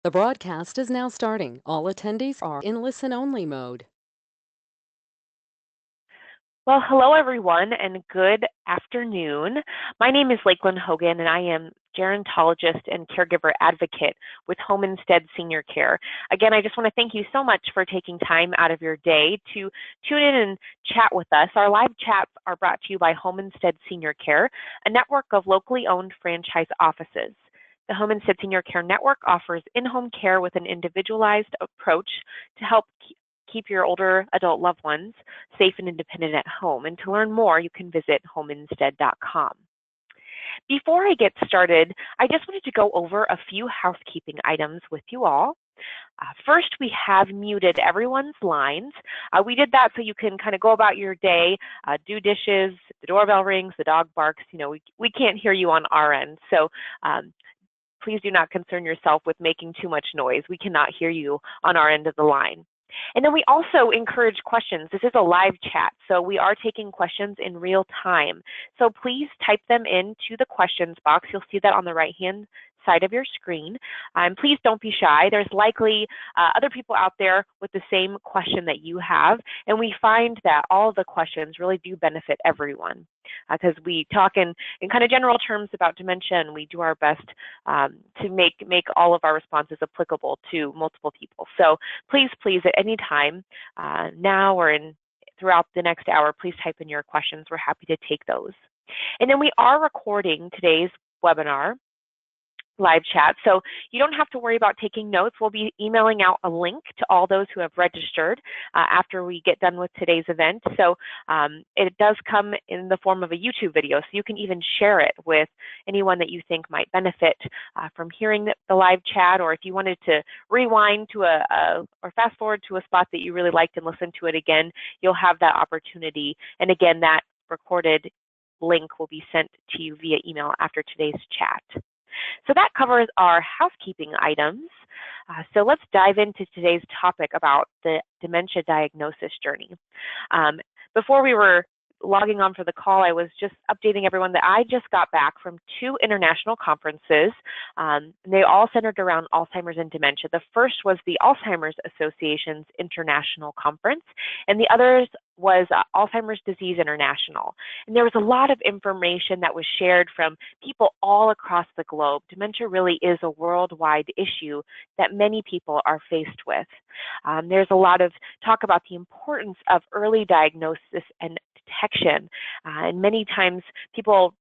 The broadcast is now starting. All attendees are in listen-only mode. Well, hello everyone and good afternoon. My name is Lakelyn Hogan and I am gerontologist and caregiver advocate with Home Instead Senior Care. Again, I just want to thank you so much for taking time out of your day to tune in and chat with us. Our live chats are brought to you by Home Instead Senior Care, a network of locally owned franchise offices. The Home Instead Senior Care Network offers in-home care with an individualized approach to help keep your older adult loved ones safe and independent at home. And to learn more, you can visit homeinstead.com. Before I get started, I just wanted to go over a few housekeeping items with you all. First, we have muted everyone's lines. We did that so you can kind of go about your day, do dishes, the doorbell rings, the dog barks. You know, we can't hear you on our end. So please do not concern yourself with making too much noise. We cannot hear you on our end of the line. And then we also encourage questions. This is a live chat, so we are taking questions in real time. So please type them into the questions box. You'll see that on the right-hand side of your screen. Please don't be shy. There's likely other people out there with the same question that you have, and we find that all of the questions really do benefit everyone because we talk in kind of general terms about dementia, and we do our best to make all of our responses applicable to multiple people. So please, at any time now or throughout the next hour, please type in your questions. We're happy to take those. And then we are recording today's webinar live chat, so you don't have to worry about taking notes. We'll be emailing out a link to all those who have registered after we get done with today's event. So it does come in the form of a YouTube video, so you can even share it with anyone that you think might benefit from hearing the live chat, or if you wanted to rewind to or fast forward to a spot that you really liked and listen to it again, you'll have that opportunity. And again, that recorded link will be sent to you via email after today's chat. So that covers our housekeeping items. So let's dive into today's topic about the dementia diagnosis journey. Before we were logging on for the call, I was just updating everyone that I just got back from 2 international conferences. They all centered around Alzheimer's and dementia. The first was the Alzheimer's Association's International Conference, and the others was Alzheimer's Disease International. And there was a lot of information that was shared from people all across the globe. Dementia really is a worldwide issue that many people are faced with. There's a lot of talk about the importance of early diagnosis and detection. And many times people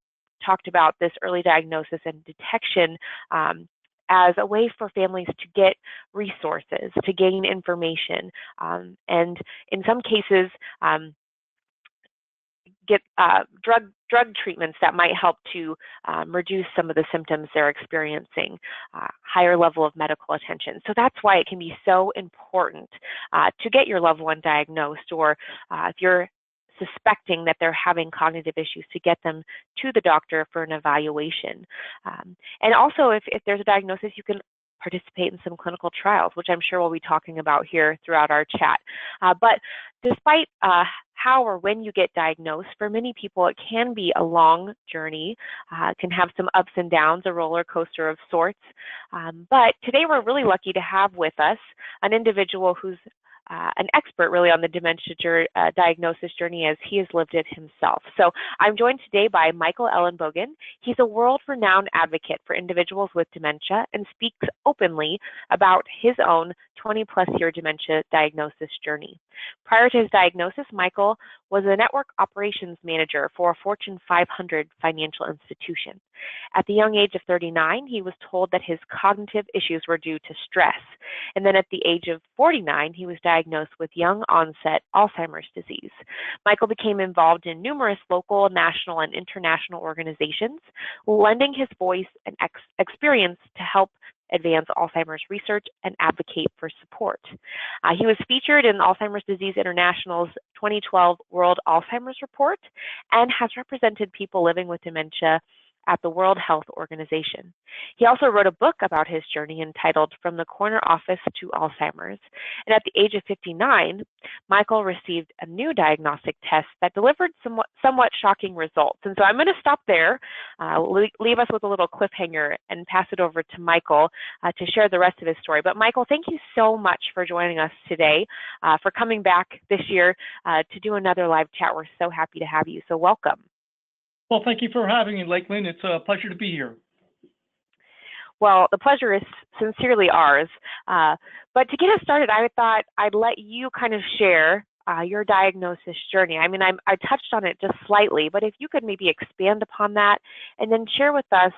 talked about this early diagnosis and detection as a way for families to get resources, to gain information, and in some cases get drug treatments that might help to reduce some of the symptoms they're experiencing, higher level of medical attention. So that's why it can be so important to get your loved one diagnosed, or if you're suspecting that they're having cognitive issues, to get them to the doctor for an evaluation. And also, if there's a diagnosis, you can participate in some clinical trials, which I'm sure we'll be talking about here throughout our chat. But despite how or when you get diagnosed, for many people it can be a long journey, can have some ups and downs, a roller coaster of sorts. But today we're really lucky to have with us an individual who's an expert really on the dementia diagnosis journey, as he has lived it himself. So I'm joined today by Michael Ellenbogen. He's a world-renowned advocate for individuals with dementia and speaks openly about his own 20-plus year dementia diagnosis journey. Prior to his diagnosis, Michael was a network operations manager for a Fortune 500 financial institution. At the young age of 39, he was told that his cognitive issues were due to stress. And then at the age of 49, he was diagnosed with young-onset Alzheimer's disease. Michael became involved in numerous local, national, and international organizations, lending his voice and experience to help advance Alzheimer's research and advocate for support. He was featured in Alzheimer's Disease International's 2012 World Alzheimer's Report and has represented people living with dementia at the World Health Organization. He also wrote a book about his journey entitled From the Corner Office to Alzheimer's. And at the age of 59, Michael received a new diagnostic test that delivered somewhat shocking results. And so I'm going to stop there, leave us with a little cliffhanger, and pass it over to Michael to share the rest of his story. But Michael, thank you so much for joining us today, for coming back this year to do another live chat. We're so happy to have you. So welcome. Well, thank you for having me, Lakelyn. It's a pleasure to be here. Well, the pleasure is sincerely ours. But to get us started, I thought I'd let you kind of share your diagnosis journey. I mean, I touched on it just slightly, but if you could maybe expand upon that and then share with us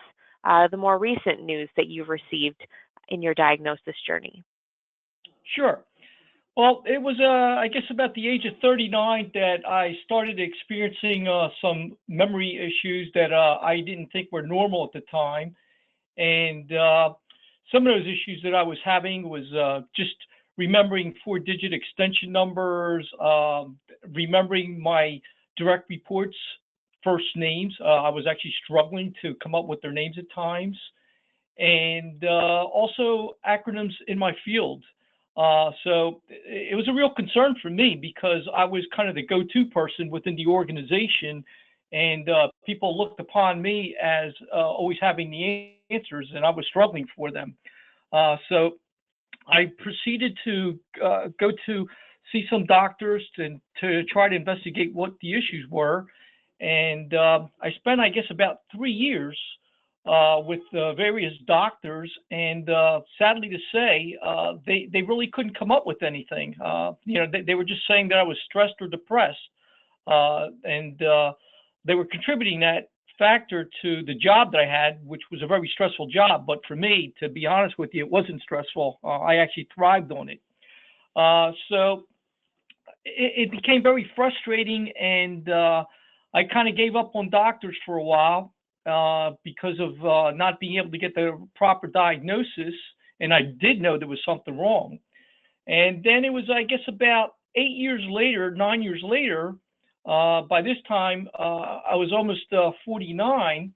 the more recent news that you've received in your diagnosis journey. Sure. Well, it was, I guess, about the age of 39 that I started experiencing some memory issues that I didn't think were normal at the time. And some of those issues that I was having was just remembering 4-digit extension numbers, remembering my direct reports' first names. I was actually struggling to come up with their names at times. And also acronyms in my field. So it was a real concern for me because I was kind of the go-to person within the organization, and people looked upon me as always having the answers, and I was struggling for them. So I proceeded to go to see some doctors to try to investigate what the issues were. And I spent, I guess, about 3 years with various doctors, and sadly to say, they really couldn't come up with anything. They were just saying that I was stressed or depressed, and they were contributing that factor to the job that I had, which was a very stressful job. But for me, to be honest with you, it wasn't stressful. I actually thrived on it. So it became very frustrating, and I kind of gave up on doctors for a while. Because of not being able to get the proper diagnosis, and I did know there was something wrong. And then it was, I guess, about 9 years later, by this time, I was almost 49,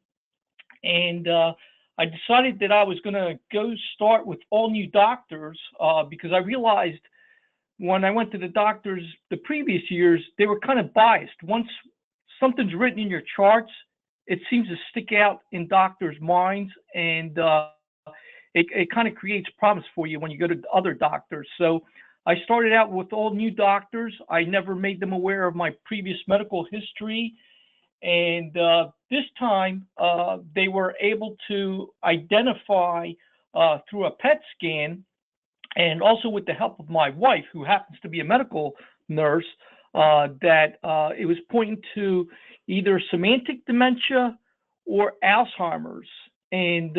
and I decided that I was going to go start with all new doctors because I realized when I went to the doctors the previous years, they were kind of biased. Once something's written in your charts, it seems to stick out in doctors' minds, and it kind of creates problems for you when you go to other doctors. So I started out with all new doctors. I never made them aware of my previous medical history. And this time, they were able to identify through a PET scan, and also with the help of my wife, who happens to be a medical nurse, that it was pointing to either semantic dementia or Alzheimer's. And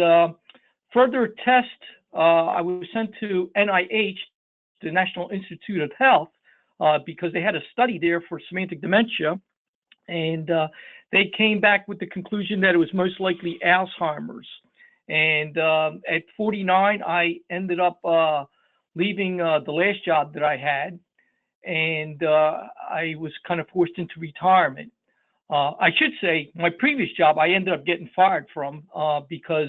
further test, I was sent to NIH, the National Institute of Health, because they had a study there for semantic dementia. And they came back with the conclusion that it was most likely Alzheimer's. And at 49, I ended up leaving the last job that I had, and I was kind of forced into retirement. I should say my previous job I ended up getting fired from because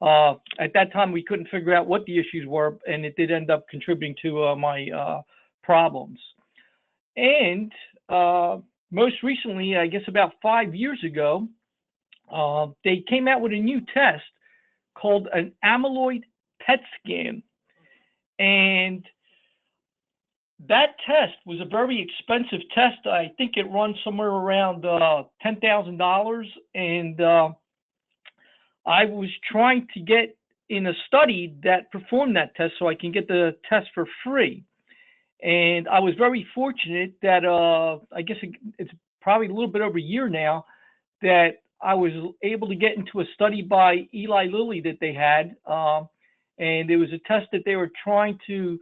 at that time we couldn't figure out what the issues were, and it did end up contributing to my problems. And most recently, I guess about 5 years ago, they came out with a new test called an amyloid PET scan. And that test was a very expensive test. I think it runs somewhere around $10,000. And I was trying to get in a study that performed that test so I can get the test for free. And I was very fortunate that I guess it's probably a little bit over a year now that I was able to get into a study by Eli Lilly that they had. And it was a test that they were trying to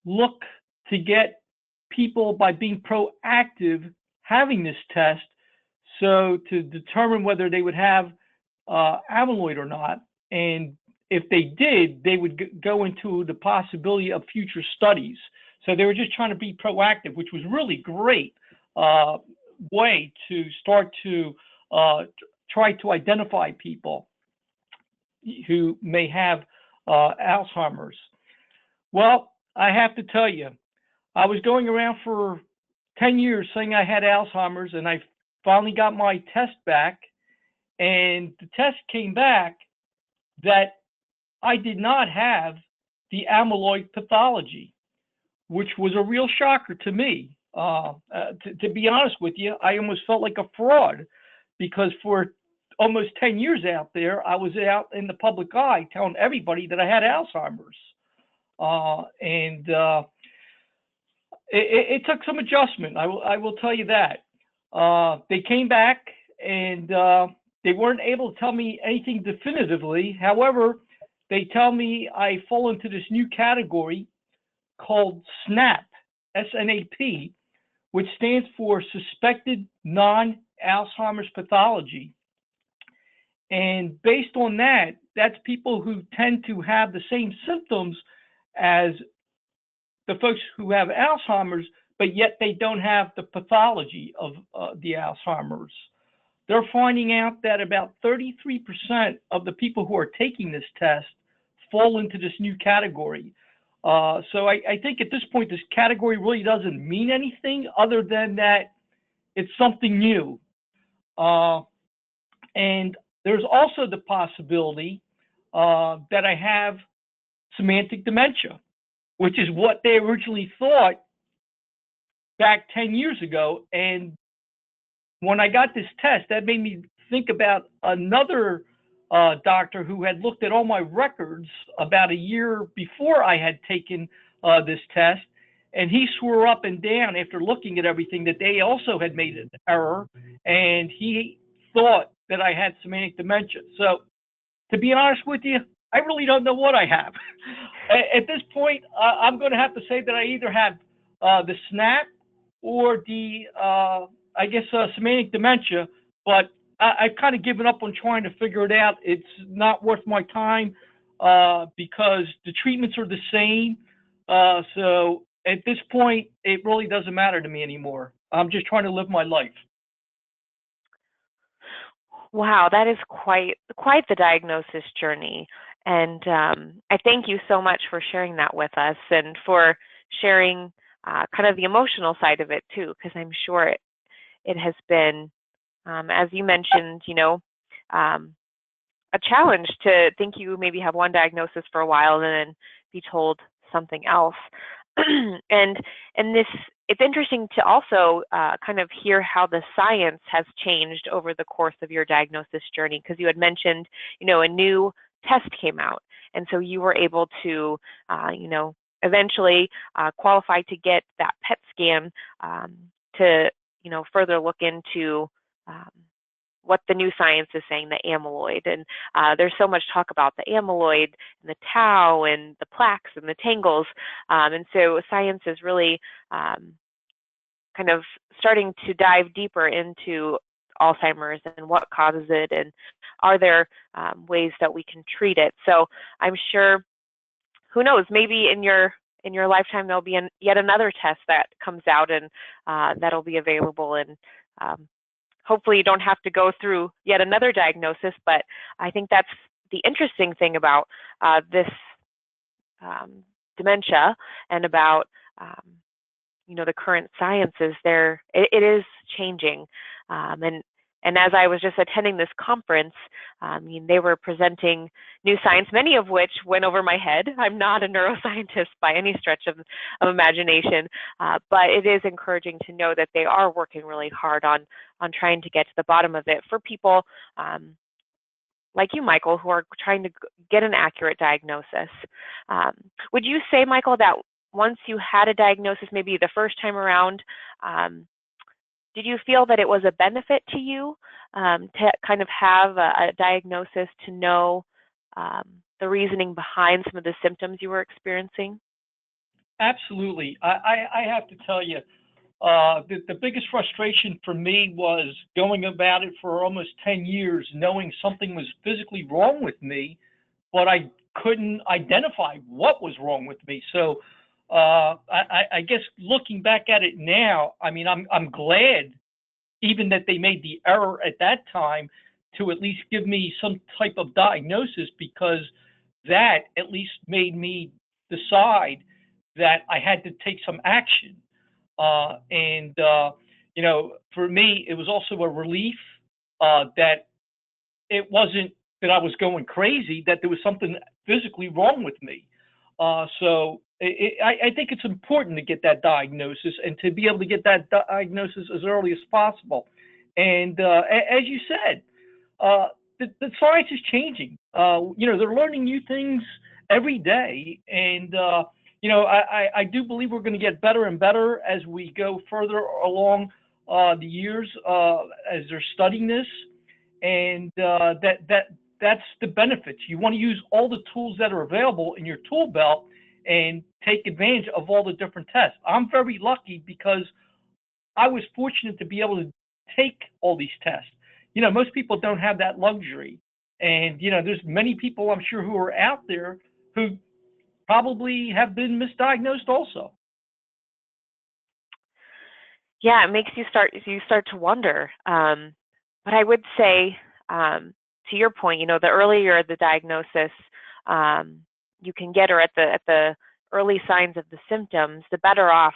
look to get people, by being proactive, having this test, so to determine whether they would have amyloid or not. And if they did, they would go into the possibility of future studies. So they were just trying to be proactive, which was really great way to start to try to identify people who may have Alzheimer's. Well, I have to tell you, I was going around for 10 years saying I had Alzheimer's, and I finally got my test back, and the test came back that I did not have the amyloid pathology, which was a real shocker to me. To be honest with you, I almost felt like a fraud, because for almost 10 years out there, I was out in the public eye telling everybody that I had Alzheimer's. It took some adjustment. I will tell you that. They came back, and they weren't able to tell me anything definitively. However, they tell me I fall into this new category called SNAP, S-N-A-P, which stands for Suspected Non-Alzheimer's Pathology. And based on that, that's people who tend to have the same symptoms as the folks who have Alzheimer's, but yet they don't have the pathology of the Alzheimer's. They're finding out that about 33% of the people who are taking this test fall into this new category. So I think at this point, this category really doesn't mean anything other than that it's something new. And there's also the possibility that I have semantic dementia, which is what they originally thought back 10 years ago. And when I got this test, that made me think about another doctor who had looked at all my records about a year before I had taken this test. And he swore up and down after looking at everything that they also had made an error. And he thought that I had semantic dementia. So to be honest with you, I really don't know what I have. At this point, I'm going to have to say that I either have the SNAP or the, semantic dementia, but I've kind of given up on trying to figure it out. It's not worth my time because the treatments are the same. So at this point, it really doesn't matter to me anymore. I'm just trying to live my life. Wow, that is quite the diagnosis journey. And I thank you so much for sharing that with us and for sharing kind of the emotional side of it too, because I'm sure it has been, as you mentioned, a challenge to think you maybe have one diagnosis for a while and then be told something else. and it's interesting to also kind of hear how the science has changed over the course of your diagnosis journey, because you had mentioned, a new test came out, and so you were able to, eventually qualify to get that PET scan to, further look into what the new science is saying, the amyloid. And there's so much talk about the amyloid and the tau and the plaques and the tangles. And so science is really kind of starting to dive deeper into Alzheimer's and what causes it, and are there ways that we can treat it. So I'm sure, who knows, maybe in your lifetime there'll be yet another test that comes out, and that'll be available, and hopefully you don't have to go through yet another diagnosis. But I think that's the interesting thing about this dementia and about the current science is it is changing. And as I was just attending this conference, they were presenting new science, many of which went over my head. I'm not a neuroscientist by any stretch of imagination, but it is encouraging to know that they are working really hard on trying to get to the bottom of it for people like you, Michael, who are trying to get an accurate diagnosis. Would you say, Michael, that once you had a diagnosis, maybe the first time around, did you feel that it was a benefit to you to kind of have a diagnosis, to know the reasoning behind some of the symptoms you were experiencing? Absolutely. I have to tell you, the biggest frustration for me was going about it for almost 10 years, knowing something was physically wrong with me, but I couldn't identify what was wrong with me. So I guess looking back at it now, I mean, I'm glad even that they made the error at that time, to at least give me some type of diagnosis, because that at least made me decide that I had to take some action. For me, it was also a relief that it wasn't that I was going crazy, that there was something physically wrong with me. I think it's important to get that diagnosis and to be able to get that diagnosis as early as possible. And as you said, the science is changing. They're learning new things every day. And, I do believe we're going to get better and better as we go further along the years as they're studying this. And that's the benefits. You want to use all the tools that are available in your tool belt and take advantage of all the different tests. I'm very lucky because I was fortunate to be able to take all these tests. Most people don't have that luxury. And, there's many people, I'm sure, who are out there who probably have been misdiagnosed also. Yeah, it makes you start to wonder. But I would say, to your point, the earlier the diagnosis you can get, or at the early signs of the symptoms, the better off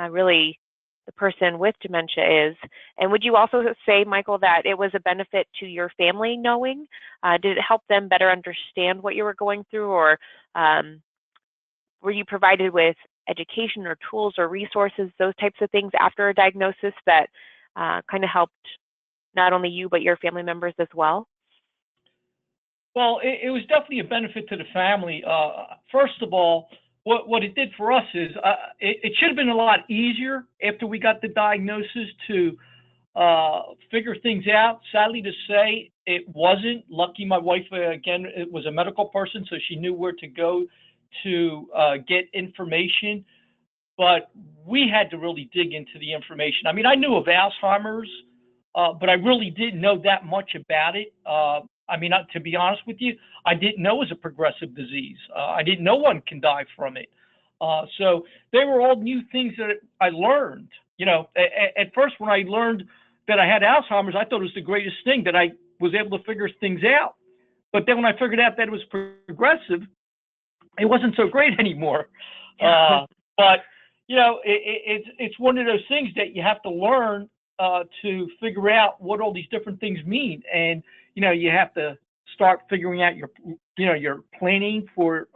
really the person with dementia is. And would you also say, Michael, that it was a benefit to your family knowing? Did it help them better understand what you were going through, or were you provided with education or tools or resources, those types of things after a diagnosis that kind of helped not only you but your family members as well? Well, it was definitely a benefit to the family. First of all, what it did for us is it should have been a lot easier after we got the diagnosis to figure things out. Sadly to say, it wasn't. Lucky my wife, again, it was a medical person, so she knew where to go to get information. But we had to really dig into the information. I mean, I knew of Alzheimer's, but I really didn't know that much about it. To be honest with you, I didn't know it was a progressive disease. I didn't know one can die from it. So they were all new things that I learned. At first when I learned that I had Alzheimer's, I thought it was the greatest thing that I was able to figure things out. But then when I figured out that it was progressive, it wasn't so great anymore. But it's one of those things that you have to learn to figure out what all these different things mean. And you have to start figuring out your planning for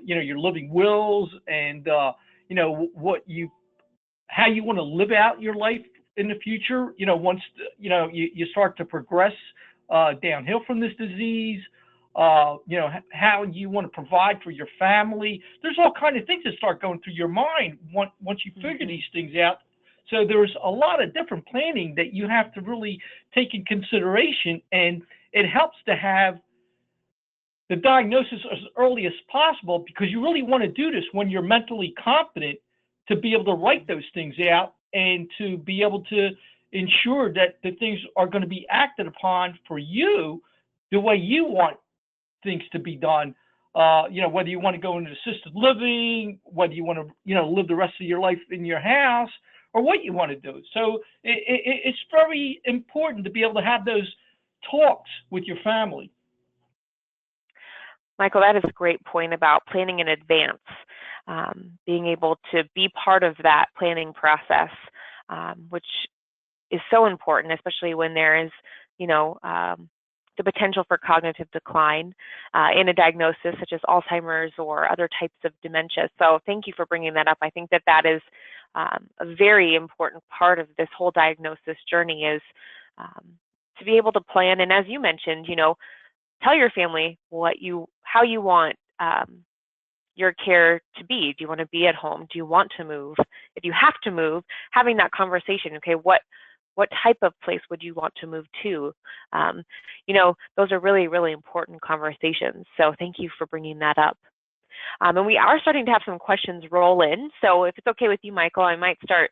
your living wills, and how you want to live out your life in the future. Once you start to progress downhill from this disease. How you want to provide for your family. There's all kinds of things that start going through your mind once you figure these things out. So there's a lot of different planning that you have to really take in consideration, and it helps to have the diagnosis as early as possible, because you really want to do this when you're mentally competent to be able to write those things out and to be able to ensure that the things are going to be acted upon for you the way you want things to be done. Whether you want to go into assisted living, whether you want to live the rest of your life in your house, or what you want to do. So it's very important to be able to have those talks with your family. Michael, that is a great point about planning in advance, being able to be part of that planning process, which is so important, especially when there is, the potential for cognitive decline in a diagnosis such as Alzheimer's or other types of dementia. So thank you for bringing that up. I think that is a very important part of this whole diagnosis journey, is to be able to plan. And as you mentioned, tell your family how you want your care to be. Do you want to be at home? Do you want to move? If you have to move, having that conversation, okay, what type of place would you want to move to? Those are really, really important conversations. So thank you for bringing that up. And we are starting to have some questions roll in. So if it's okay with you, Michael, I might start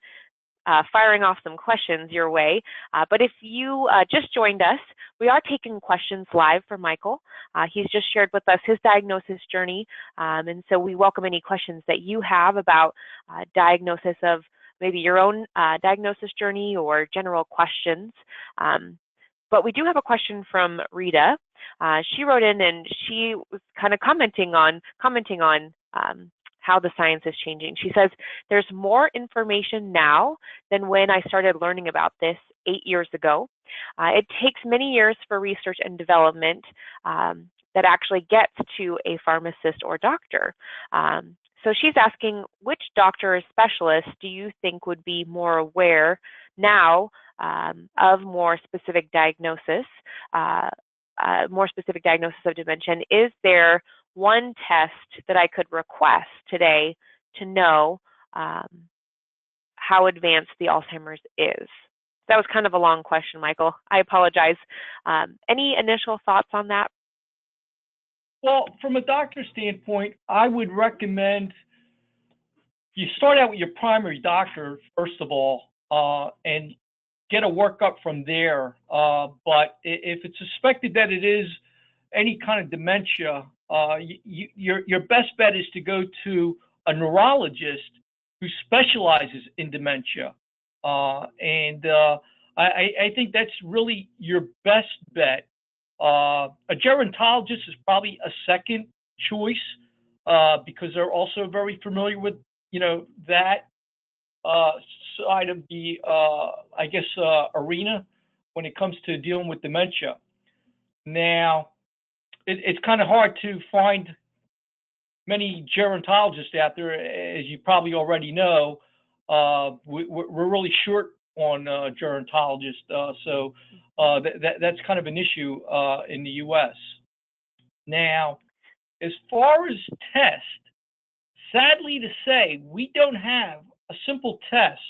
firing off some questions your way. But if you just joined us, we are taking questions live for Michael. He's just shared with us his diagnosis journey. And so we welcome any questions that you have about diagnosis of maybe your own diagnosis journey or general questions. But we do have a question from Rita. She wrote in and she was kind of commenting on how the science is changing. She says, there's more information now than when I started learning about this 8 years ago. It takes many years for research and development that actually gets to a pharmacist or doctor. So she's asking, which doctor or specialist do you think would be more aware now of more specific diagnosis of dementia? And is there one test that I could request today to know how advanced the Alzheimer's is? That was kind of a long question, Michael. I apologize. Any initial thoughts on that? Well, from a doctor's standpoint, I would recommend you start out with your primary doctor, first of all, and get a workup from there. But if it's suspected that it is any kind of dementia, your best bet is to go to a neurologist who specializes in dementia. I think that's really your best bet. A gerontologist is probably a second choice because they're also very familiar with, that side of the, arena when it comes to dealing with dementia. Now, it's kind of hard to find many gerontologists out there, as you probably already know. We're really short on gerontologists, so that's kind of an issue in the U.S. Now, as far as tests, sadly to say, we don't have a simple test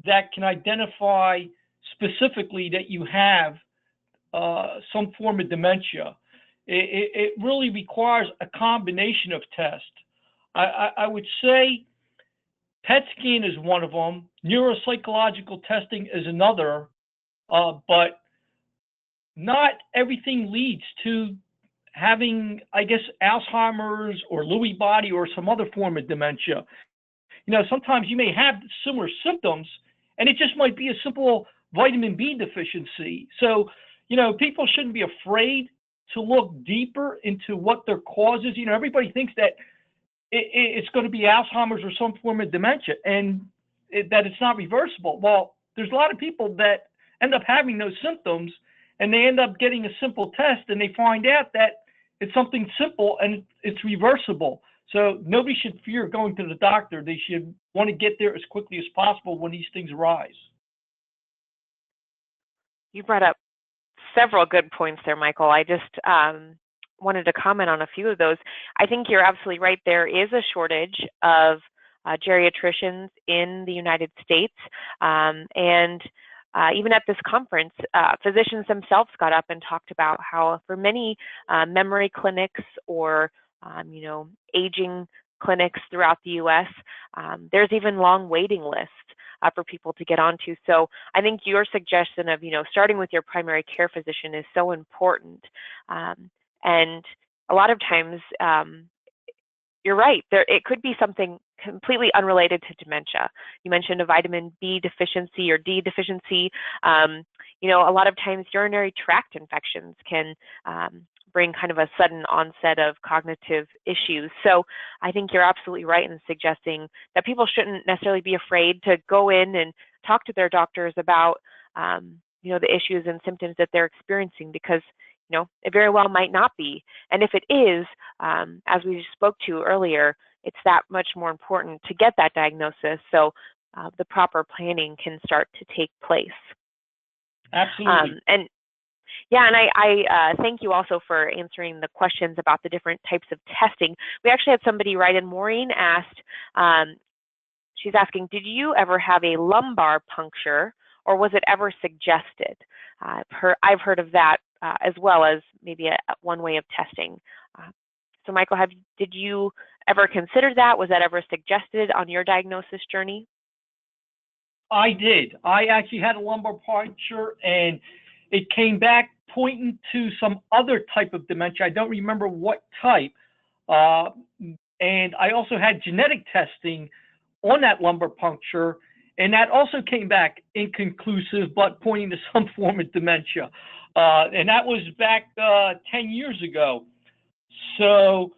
that can identify specifically that you have some form of dementia. It really requires a combination of tests. I would say PET scan is one of them. Neuropsychological testing is another, but not everything leads to having, Alzheimer's or Lewy body or some other form of dementia. Sometimes you may have similar symptoms, and it just might be a simple vitamin B deficiency. So, people shouldn't be afraid to look deeper into what their cause is. Everybody thinks that it's going to be Alzheimer's or some form of dementia, and that it's not reversible. Well, there's a lot of people that end up having those symptoms, and they end up getting a simple test, and they find out that it's something simple and it's reversible. So nobody should fear going to the doctor. They should want to get there as quickly as possible when these things arise. You brought up several good points there, Michael. I just wanted to comment on a few of those. I think you're absolutely right. There is a shortage of geriatricians in the United States. And even at this conference, physicians themselves got up and talked about how for many memory clinics or, aging clinics throughout the U.S., there's even long waiting lists for people to get onto. So I think your suggestion of, starting with your primary care physician is so important. And a lot of times, you're right, it could be something completely unrelated to dementia. You mentioned a vitamin B deficiency or D deficiency. A lot of times urinary tract infections can bring kind of a sudden onset of cognitive issues. So I think you're absolutely right in suggesting that people shouldn't necessarily be afraid to go in and talk to their doctors about, the issues and symptoms that they're experiencing, because it very well might not be. And if it is, as we spoke to earlier, it's that much more important to get that diagnosis so the proper planning can start to take place. Absolutely. And I thank you also for answering the questions about the different types of testing. We actually had somebody write in. Maureen asked, she's asking, did you ever have a lumbar puncture, or was it ever suggested? I've heard of that as well as maybe one way of testing. So Michael, did you ever consider that? Was that ever suggested on your diagnosis journey? I did. I actually had a lumbar puncture, and it came back pointing to some other type of dementia. I don't remember what type. And I also had genetic testing on that lumbar puncture, And that also came back inconclusive, but pointing to some form of dementia. And that was back 10 years ago. So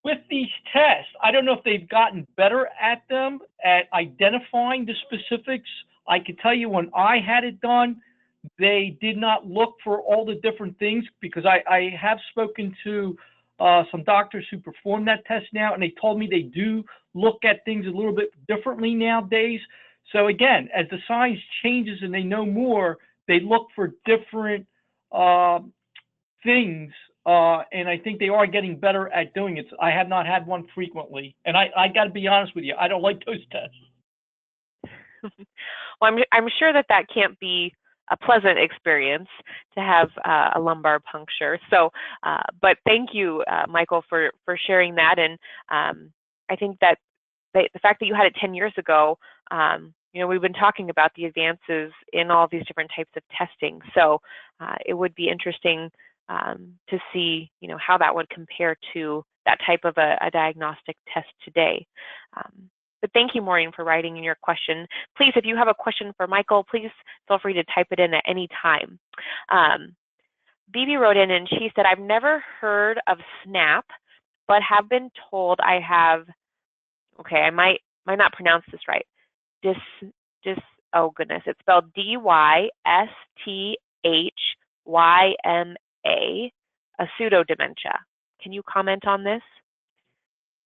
with these tests, I don't know if they've gotten better at them, at identifying the specifics. I can tell you when I had it done, they did not look for all the different things, because I have spoken to some doctors who perform that test now, and they told me they do look at things a little bit differently nowadays. So again, as the science changes and they know more, they look for different things, and I think they are getting better at doing it. I have not had one frequently, and I got to be honest with you, I don't like those tests. Well, I'm sure that can't be a pleasant experience to have a lumbar puncture. So, but thank you, Michael, for sharing that. And I think that the fact that you had it 10 years ago, we've been talking about the advances in all these different types of testing. So it would be interesting to see, how that would compare to that type of a diagnostic test today. But thank you, Maureen, for writing in your question. Please, if you have a question for Michael, please feel free to type it in at any time. Bibi wrote in and she said, I've never heard of SNAP, but have been told I have, okay, I might not pronounce this right. Oh goodness, it's spelled DYSTHYMA, a pseudodementia. Can you comment on this?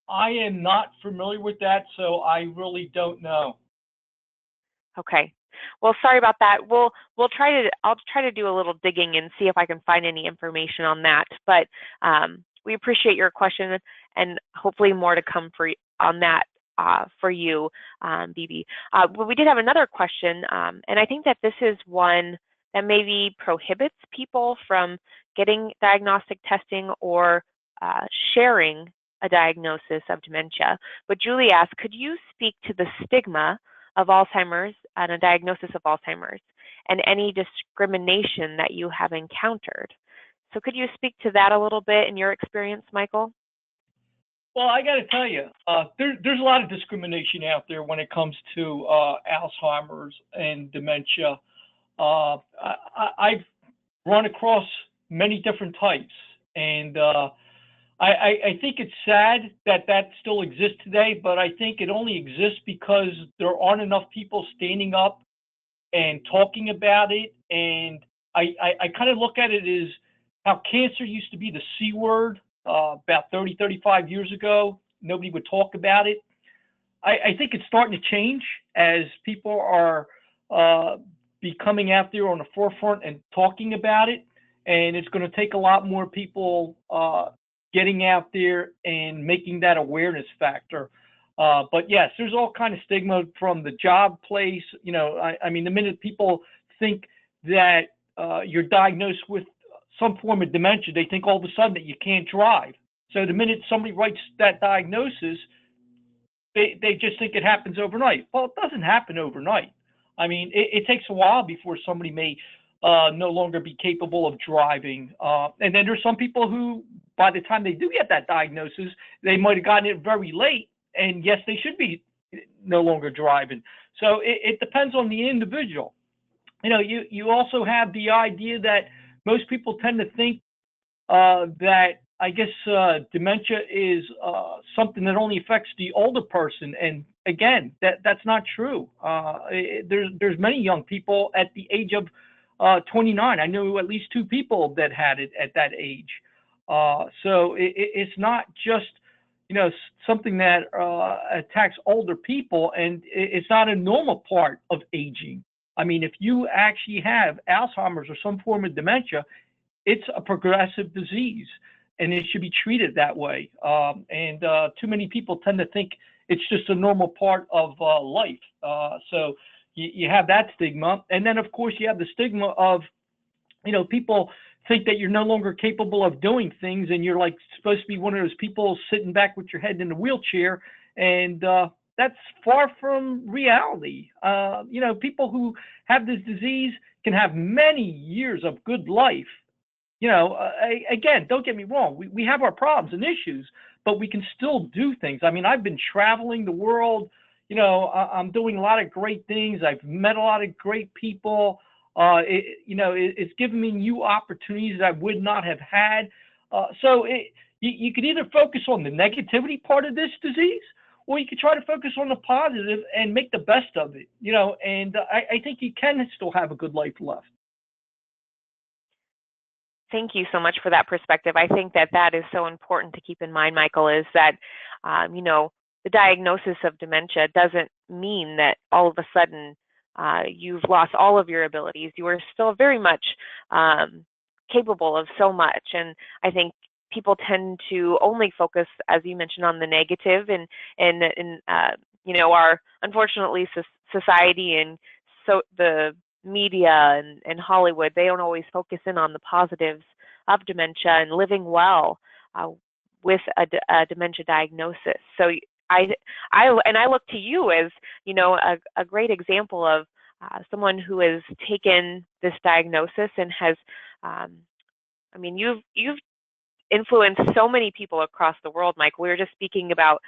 I am not familiar with that, so I really don't know. Okay. Well, sorry about that. I'll try to do a little digging and see if I can find any information on that. But we appreciate your question, and hopefully more to come on that for you, Bibi. But we did have another question, and I think that this is one that maybe prohibits people from getting diagnostic testing or sharing a diagnosis of dementia. But Julie asked, could you speak to the stigma of Alzheimer's and a diagnosis of Alzheimer's and any discrimination that you have encountered? So could you speak to that a little bit in your experience, Michael? Well, I got to tell you, there's a lot of discrimination out there when it comes to Alzheimer's and dementia. I've run across many different types, and I think it's sad that still exists today, but I think it only exists because there aren't enough people standing up and talking about it. And I kind of look at it as how cancer used to be the C word about 30, 35 years ago. Nobody would talk about it. I think it's starting to change as people are becoming out there on the forefront and talking about it. And it's going to take a lot more people getting out there and making that awareness factor. But yes, there's all kind of stigma from the job place. I mean, the minute people think that you're diagnosed with some form of dementia, they think all of a sudden that you can't drive. So the minute somebody writes that diagnosis, they just think it happens overnight. Well, it doesn't happen overnight. I mean, it takes a while before somebody may no longer be capable of driving. And then there's some people who, by the time they do get that diagnosis, they might have gotten it very late, and yes, they should be no longer driving. So it depends on the individual. You also have the idea that most people tend to think that, I guess, dementia is something that only affects the older person. And again, that's not true. There's many young people at the age of 29. I know at least 2 people that had it at that age. So it's not just, something that attacks older people, and it's not a normal part of aging. I mean, if you actually have Alzheimer's or some form of dementia, it's a progressive disease, and it should be treated that way. And too many people tend to think it's just a normal part of life. So you have that stigma. And then, of course, you have the stigma of, people think that you're no longer capable of doing things, and you're like supposed to be one of those people sitting back with your head in a wheelchair. And that's far from reality. People who have this disease can have many years of good life. Again, don't get me wrong. We have our problems and issues, but we can still do things. I mean, I've been traveling the world, I'm doing a lot of great things. I've met a lot of great people. It's given me new opportunities that I would not have had. You can either focus on the negativity part of this disease, or you can try to focus on the positive and make the best of it. And I think you can still have a good life left. Thank you so much for that perspective. I think that is so important to keep in mind, Michael, is that, the diagnosis of dementia doesn't mean that all of a sudden you've lost all of your abilities. You are still very much capable of so much. And I think people tend to only focus, as you mentioned, on the negative, and our, unfortunately, society and so the media and Hollywood, they don't always focus in on the positives of dementia and living well with a dementia diagnosis. So I look to you as, a great example of someone who has taken this diagnosis and has, you've influenced so many people across the world, Mike. We were just speaking about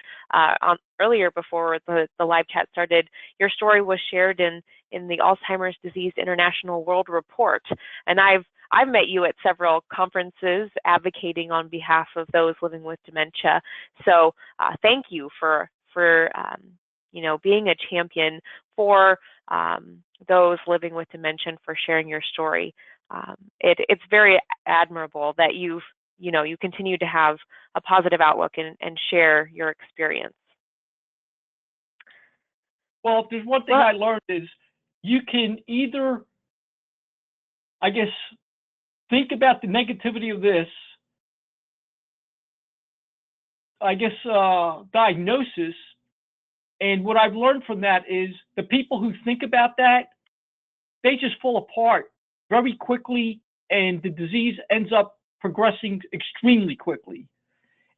earlier before the live chat started. Your story was shared in the Alzheimer's Disease International World Report, and I've met you at several conferences advocating on behalf of those living with dementia. So thank you for being a champion for those living with dementia and for sharing your story. It's very admirable that you continue to have a positive outlook and share your experience. Well, if there's one thing I learned is you can either, I guess, think about the negativity of this, diagnosis. And what I've learned from that is the people who think about that, they just fall apart very quickly, and the disease ends up progressing extremely quickly.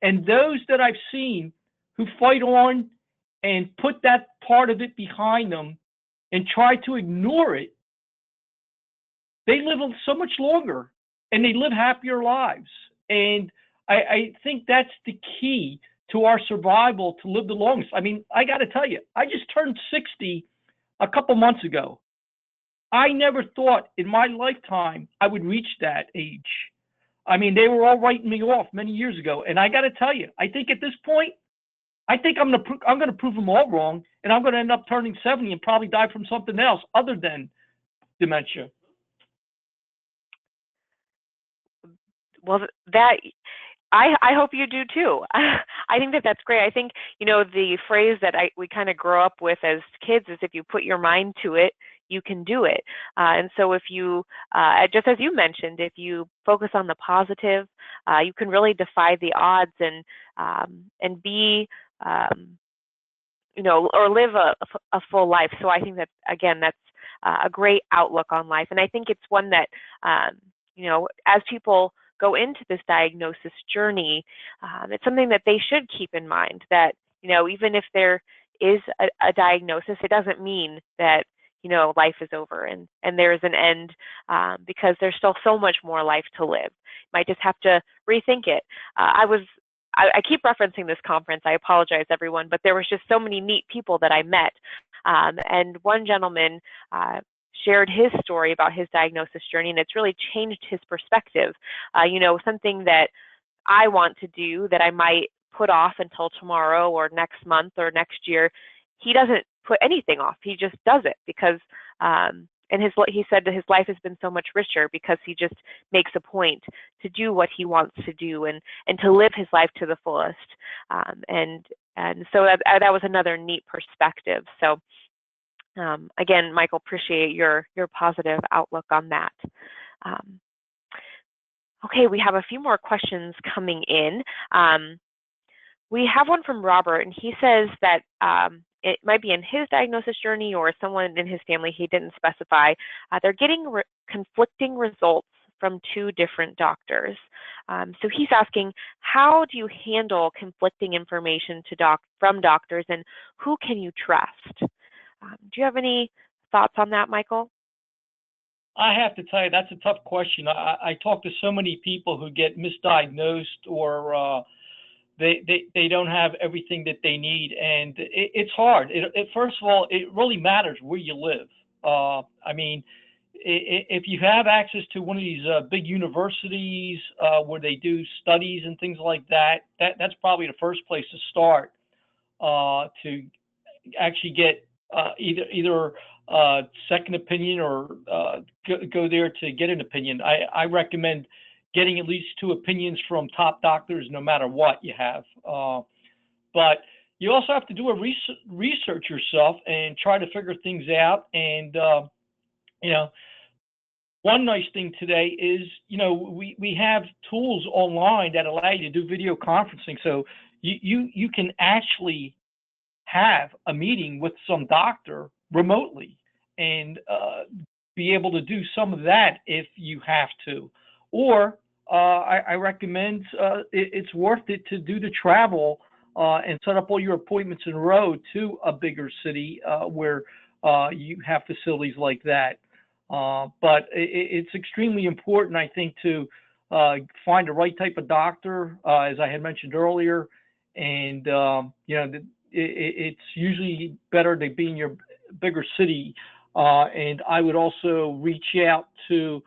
And those that I've seen who fight on and put that part of it behind them and try to ignore it, they live so much longer and they live happier lives. And I think that's the key to our survival, to live the longest. I mean, I got to tell you, I just turned 60 a couple months ago. I never thought in my lifetime I would reach that age. I mean, they were all writing me off many years ago. And I got to tell you, I think at this point, I think I'm going to prove them all wrong, and I'm going to end up turning 70 and probably die from something else other than dementia. Well, I hope you do too. I think that's great. I think, the phrase that we kind of grow up with as kids is, if you put your mind to it, you can do it. And so if you, just as you mentioned, if you focus on the positive, you can really defy the odds and be, or live a full life. So I think that, again, that's a great outlook on life. And I think it's one that, as people go into this diagnosis journey, it's something that they should keep in mind, that, even if there is a diagnosis, it doesn't mean that, life is over and there's an end, because there's still so much more life to live. You might just have to rethink it. I keep referencing this conference. I apologize, everyone, but there was just so many neat people that I met. And one gentleman shared his story about his diagnosis journey, and it's really changed his perspective. Something that I want to do that I might put off until tomorrow or next month or next year, he doesn't put anything off. He just does it because, he said that his life has been so much richer because he just makes a point to do what he wants to do and to live his life to the fullest. And so that was another neat perspective. So again, Michael, appreciate your positive outlook on that. Okay, we have a few more questions coming in. We have one from Robert, and he says that it might be in his diagnosis journey or someone in his family, he didn't specify. They're getting conflicting results from two different doctors. So he's asking, how do you handle conflicting information from doctors, and who can you trust? Do you have any thoughts on that, Michael? I have to tell you, that's a tough question. I talk to so many people who get misdiagnosed or they don't have everything that they need, and it's hard. First of all, it really matters where you live. I mean, if you have access to one of these big universities where they do studies and things like that, that's probably the first place to start to actually get either second opinion or go there to get an opinion. I recommend getting at least 2 opinions from top doctors, no matter what you have. But you also have to do a research yourself and try to figure things out. And you know, one nice thing today is, we have tools online that allow you to do video conferencing. So you can actually have a meeting with some doctor remotely and be able to do some of that if you have to. Or I recommend it's worth it to do the travel and set up all your appointments in a row to a bigger city where you have facilities like that. But it's extremely important, I think, to find the right type of doctor, as I had mentioned earlier. And, it's usually better to be in your bigger city. And I would also reach out to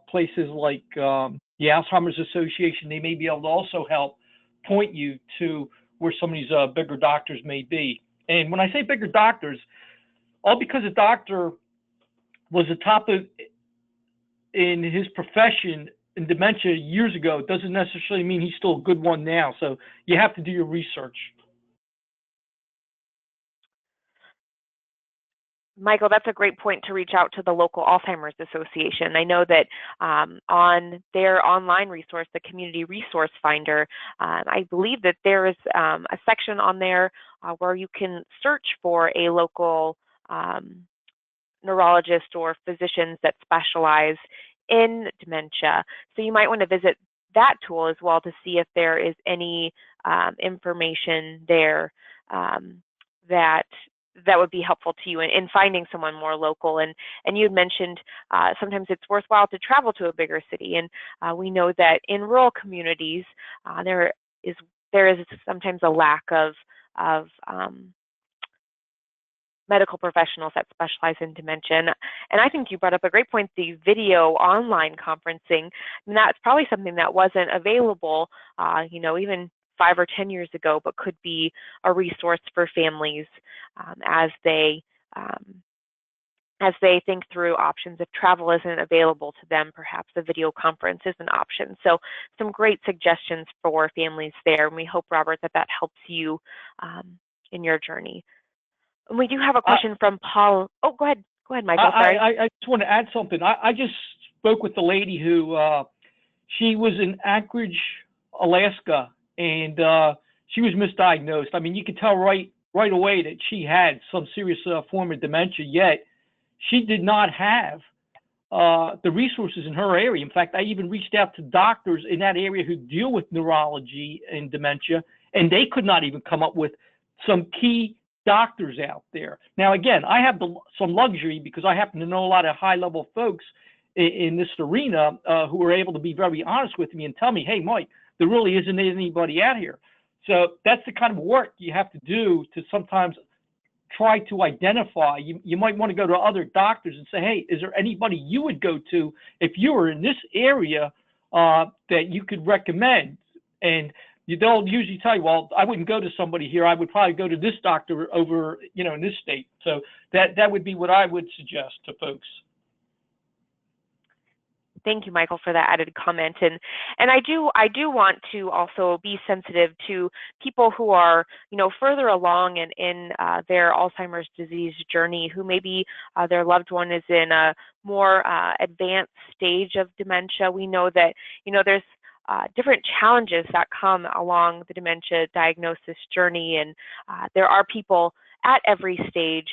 places like the Alzheimer's Association. They may be able to also help point you to where some of these bigger doctors may be. And when I say bigger doctors, all because a doctor was the top in his profession in dementia years ago doesn't necessarily mean he's still a good one now. So you have to do your research. Michael, that's a great point to reach out to the local Alzheimer's Association. I know that on their online resource, the Community Resource Finder, I believe that there is a section on there where you can search for a local neurologist or physicians that specialize in dementia. So you might want to visit that tool as well to see if there is any information there that would be helpful to you in finding someone more local. And you had mentioned sometimes it's worthwhile to travel to a bigger city. And we know that in rural communities, there is sometimes a lack of medical professionals that specialize in dementia. And I think you brought up a great point, the video online conferencing. And that's probably something that wasn't available, even 5 or 10 years ago, but could be a resource for families as they think through options. If travel isn't available to them, perhaps a video conference is an option. So some great suggestions for families there. And we hope, Robert, that helps you in your journey. And we do have a question from Paul. Oh, go ahead. Go ahead, Michael. Sorry. I just want to add something. I just spoke with the lady who she was in Anchorage, Alaska, and she was misdiagnosed. I mean, you could tell right away that she had some serious form of dementia, yet she did not have the resources in her area. In fact, I even reached out to doctors in that area who deal with neurology and dementia, and they could not even come up with some key doctors out there. Now, again, I have some luxury because I happen to know a lot of high-level folks in this arena who are able to be very honest with me and tell me, hey, Mike, there really isn't anybody out here. So that's the kind of work you have to do to sometimes try to identify. You might want to go to other doctors and say, hey, is there anybody you would go to if you were in this area that you could recommend? And they'll usually tell you, well, I wouldn't go to somebody here. I would probably go to this doctor over, in this state. So that would be what I would suggest to folks. Thank you, Michael, for that added comment. And I do want to also be sensitive to people who are, further along in their Alzheimer's disease journey, who maybe their loved one is in a more advanced stage of dementia. We know that, there's different challenges that come along the dementia diagnosis journey, and there are people at every stage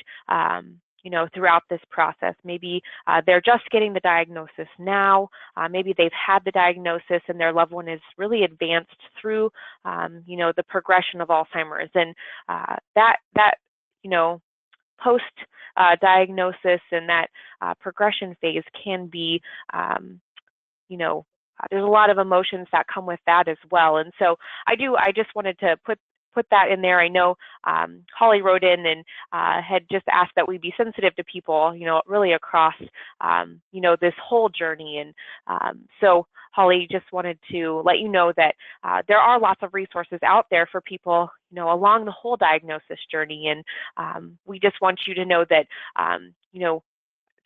throughout this process. Maybe they're just getting the diagnosis now. Maybe they've had the diagnosis and their loved one is really advanced through, the progression of Alzheimer's. And that post diagnosis and that progression phase can be, there's a lot of emotions that come with that as well. And so I just wanted to put that in there. I know Holly wrote in and had just asked that we be sensitive to people, really across, this whole journey. And so Holly just wanted to let you know that there are lots of resources out there for people, along the whole diagnosis journey. And we just want you to know that,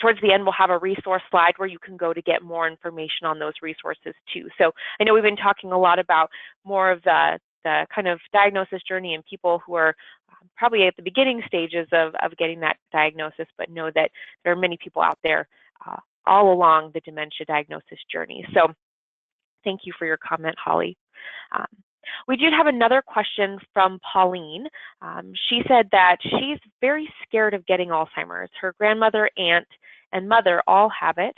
towards the end, we'll have a resource slide where you can go to get more information on those resources too. So I know we've been talking a lot about more of the kind of diagnosis journey and people who are probably at the beginning stages of getting that diagnosis, but know that there are many people out there all along the dementia diagnosis journey. So thank you for your comment, Holly. We did have another question from Pauline. She said that she's very scared of getting Alzheimer's. Her grandmother, aunt, and mother all have it.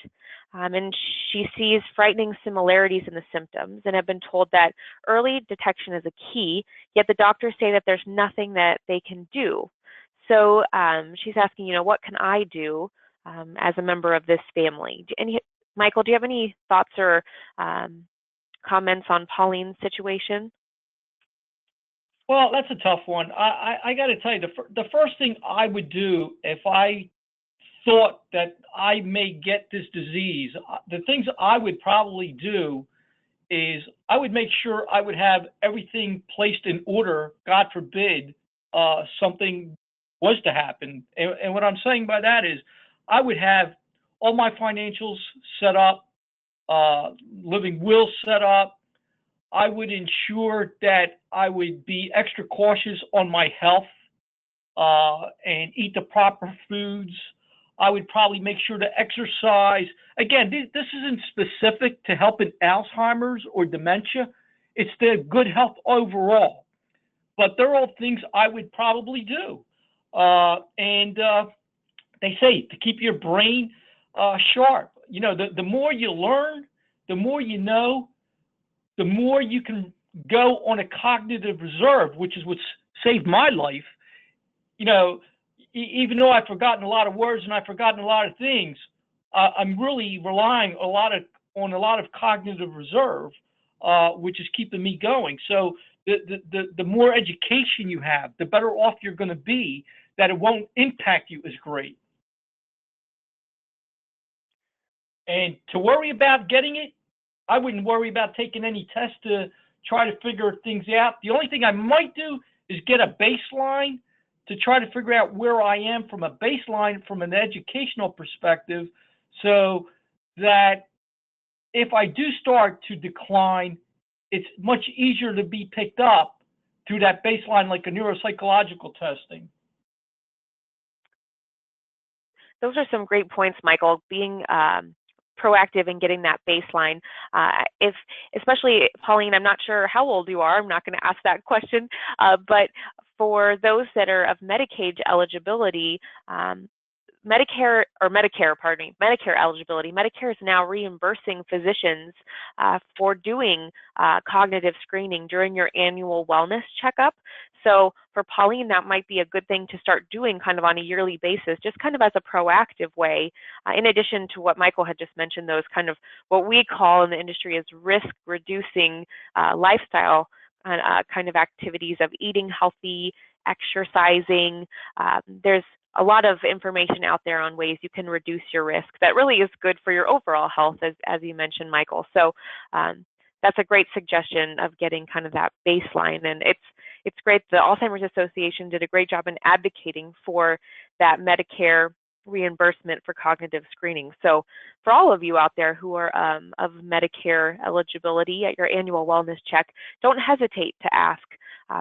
And she sees frightening similarities in the symptoms and have been told that early detection is a key, yet the doctors say that there's nothing that they can do. So she's asking, what can I do as a member of this family? Michael, do you have any thoughts or comments on Pauline's situation? Well, that's a tough one. I got to tell you, the first thing I would do if I thought that I may get this disease, the things I would probably do is I would make sure I would have everything placed in order, God forbid, something was to happen. And what I'm saying by that is I would have all my financials set up, living will set up. I would ensure that I would be extra cautious on my health and eat the proper foods. I would probably make sure to exercise. Again, this isn't specific to helping Alzheimer's or dementia. It's the good health overall. But they're all things I would probably do. And they say to keep your brain sharp. The more you learn, the more you know, the more you can go on a cognitive reserve, which is what's saved my life. Even though I've forgotten a lot of words and I've forgotten a lot of things, I'm really relying on a lot of cognitive reserve, which is keeping me going. So the more education you have, the better off you're going to be, that it won't impact you as great. And to worry about getting it, I wouldn't worry about taking any tests to try to figure things out. The only thing I might do is get a baseline to try to figure out where I am from a baseline from an educational perspective, so that if I do start to decline, it's much easier to be picked up through that baseline, like a neuropsychological testing. Those are some great points, Michael. Being proactive in getting that baseline. Especially, Pauline, I'm not sure how old you are. I'm not going to ask that question. But for those that are of Medicaid eligibility, Medicare eligibility, Medicare is now reimbursing physicians for doing cognitive screening during your annual wellness checkup. So for Pauline, that might be a good thing to start doing kind of on a yearly basis, just kind of as a proactive way, in addition to what Michael had just mentioned, those kind of what we call in the industry as risk-reducing lifestyle kind of activities of eating healthy, exercising. There's a lot of information out there on ways you can reduce your risk that really is good for your overall health, as you mentioned, Michael. So that's a great suggestion of getting kind of that baseline. And it's great. The Alzheimer's Association did a great job in advocating for that Medicare reimbursement for cognitive screening. So for all of you out there who are of Medicare eligibility at your annual wellness check, don't hesitate to ask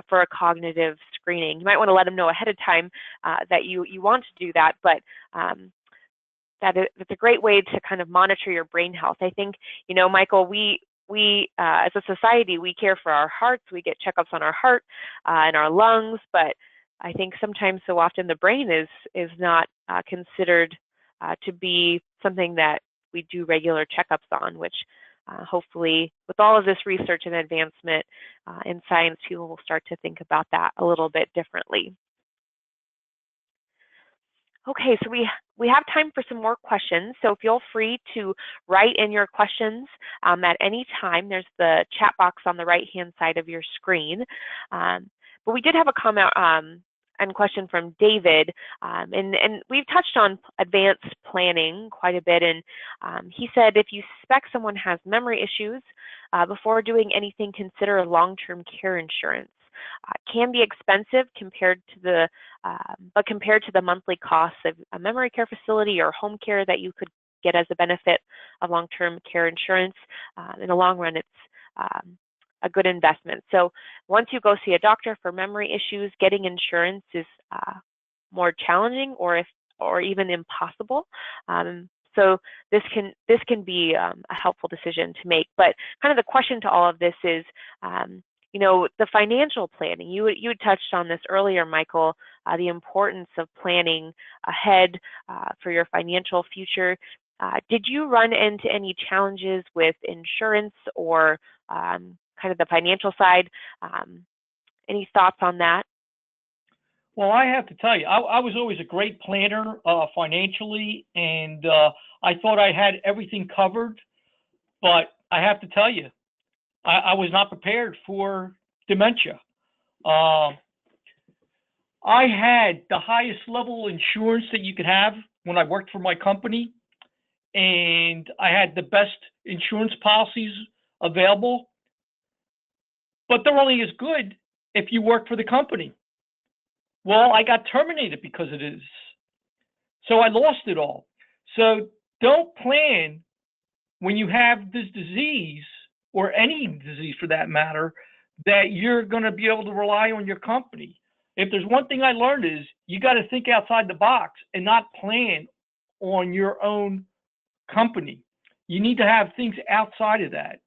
for a cognitive screening. You might want to let them know ahead of time that you want to do that, but that's a great way to kind of monitor your brain health. I think, Michael, we as a society, we care for our hearts. We get checkups on our heart and our lungs, but I think sometimes so often the brain is not considered to be something that we do regular checkups on, which hopefully with all of this research and advancement in science, people will start to think about that a little bit differently. Okay, so we have time for some more questions, so feel free to write in your questions at any time. There's the chat box on the right-hand side of your screen. But we did have a comment and question from David, and we've touched on advanced planning quite a bit, and he said if you suspect someone has memory issues, before doing anything, consider long-term care insurance. Can be expensive compared to the monthly costs of a memory care facility or home care that you could get as a benefit of long-term care insurance. In the long run, it's a good investment. So once you go see a doctor for memory issues, getting insurance is more challenging or even impossible. So this can be a helpful decision to make. But kind of the question to all of this is, the financial planning. You had touched on this earlier, Michael, the importance of planning ahead for your financial future. Did you run into any challenges with insurance or kind of the financial side? Any thoughts on that? Well, I have to tell you, I was always a great planner financially, and I thought I had everything covered, but I have to tell you, I was not prepared for dementia. I had the highest level insurance that you could have when I worked for my company, and I had the best insurance policies available, but they're only as good if you work for the company. Well, I got terminated because of this, so I lost it all. So don't plan when you have this disease, or any disease for that matter, that you're going to be able to rely on your company. If there's one thing I learned is you got to think outside the box and not plan on your own company. You need to have things outside of that.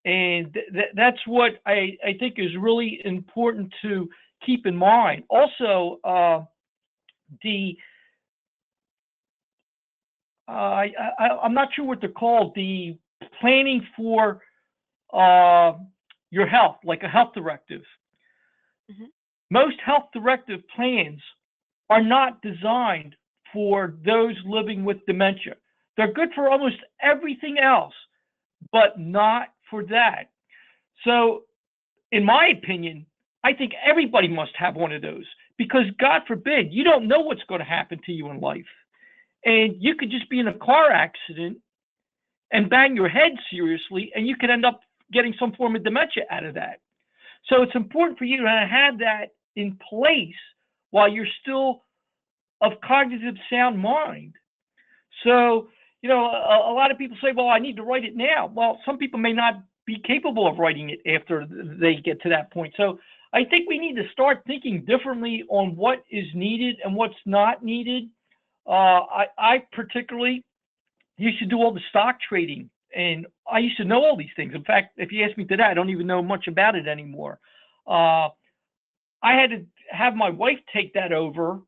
And that's what I think is really important to keep in mind. Also, I'm not sure what they're called, the planning for your health, like a health directive. Mm-hmm. Most health directive plans are not designed for those living with dementia. They're good for almost everything else, but not for that. So, in my opinion, I think everybody must have one of those, because God forbid, you don't know what's going to happen to you in life. And you could just be in a car accident and bang your head seriously, and you could end up getting some form of dementia out of that. So it's important for you to have that in place while you're still of cognitive sound mind. So, a lot of people say, well, I need to write it now. Well, some people may not be capable of writing it after they get to that point. So I think we need to start thinking differently on what is needed and what's not needed. I particularly used to do all the stock trading, and I used to know all these things. In fact, if you ask me today, I don't even know much about it anymore. I had to have my wife take that over,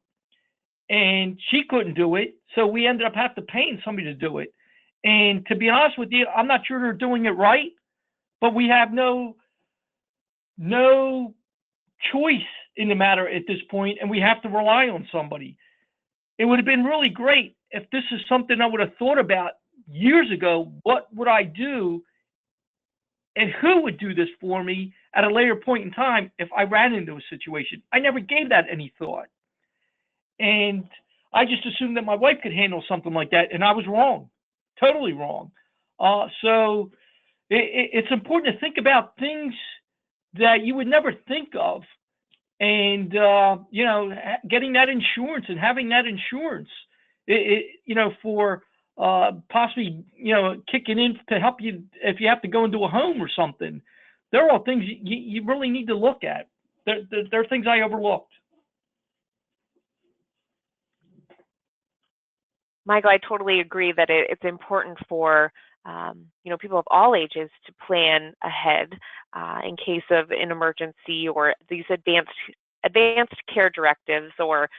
and she couldn't do it, so we ended up having to pay somebody to do it. And to be honest with you, I'm not sure they're doing it right, but we have no choice in the matter at this point, and we have to rely on somebody. It would have been really great if this is something I would have thought about years ago. What would I do, and who would do this for me at a later point in time if I ran into a situation? I never gave that any thought. And I just assumed that my wife could handle something like that, and I was wrong, totally wrong. So it's important to think about things that you would never think of, and getting that insurance and having that insurance, for possibly kicking in to help you if you have to go into a home or something. They're all things you really need to look at. They're things I overlooked. Michael, I totally agree that it's important for people of all ages to plan ahead in case of an emergency or these advanced care directives or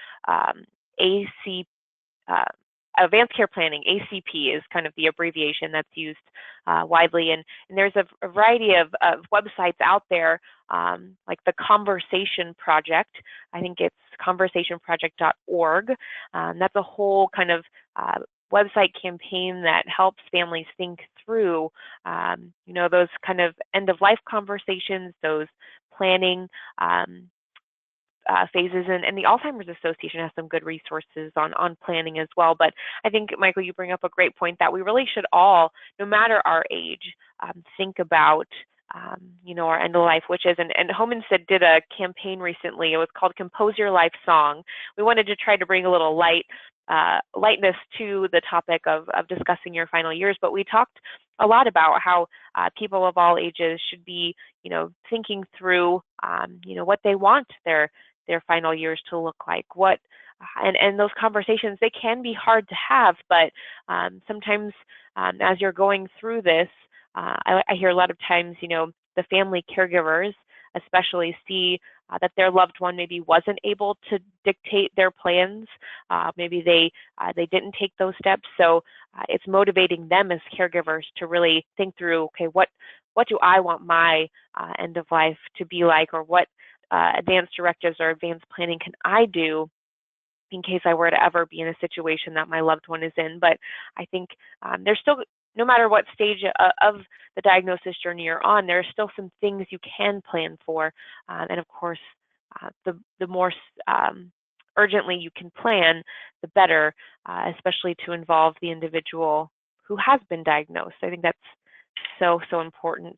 advanced care planning, ACP is kind of the abbreviation that's used widely. And there's a variety of websites out there, like the Conversation Project. I think it's conversationproject.org. That's a whole kind of website campaign that helps families think through, those kind of end-of-life conversations, those planning phases, and the Alzheimer's Association has some good resources on planning as well. But I think, Michael, you bring up a great point that we really should all, no matter our age, think about our end of life wishes. And Homestead did a campaign recently. It was called Compose Your Life Song. We wanted to try to bring a little lightness to the topic of discussing your final years, but we talked a lot about how people of all ages should be, thinking through, what they want their final years to look like. And those conversations, they can be hard to have, but sometimes as you're going through this, I hear a lot of times, the family caregivers especially see that their loved one maybe wasn't able to dictate their plans. Maybe they didn't take those steps. So it's motivating them as caregivers to really think through, okay, what do I want my end of life to be like, or what advanced directives or advanced planning can I do in case I were to ever be in a situation that my loved one is in. But I think there's still, no matter what stage of the diagnosis journey you're on, there are still some things you can plan for. And of course, the more urgently you can plan, the better, especially to involve the individual who has been diagnosed. I think that's so important.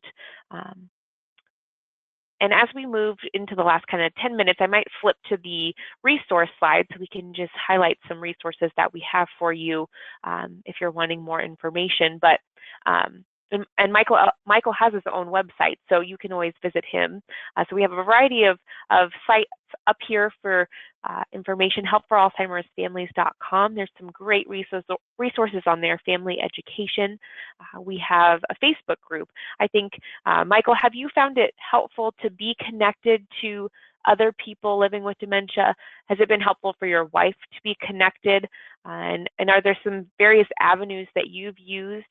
And as we move into the last kind of 10 minutes, I might flip to the resource slide so we can just highlight some resources that we have for you if you're wanting more information. But and Michael has his own website, so you can always visit him. So we have a variety of sites up here for information. helpforalzheimersfamilies.com. There's some great resources on there. Family education. We have a Facebook group. I think, Michael, have you found it helpful to be connected to other people living with dementia? Has it been helpful for your wife to be connected? And are there some various avenues that you've used,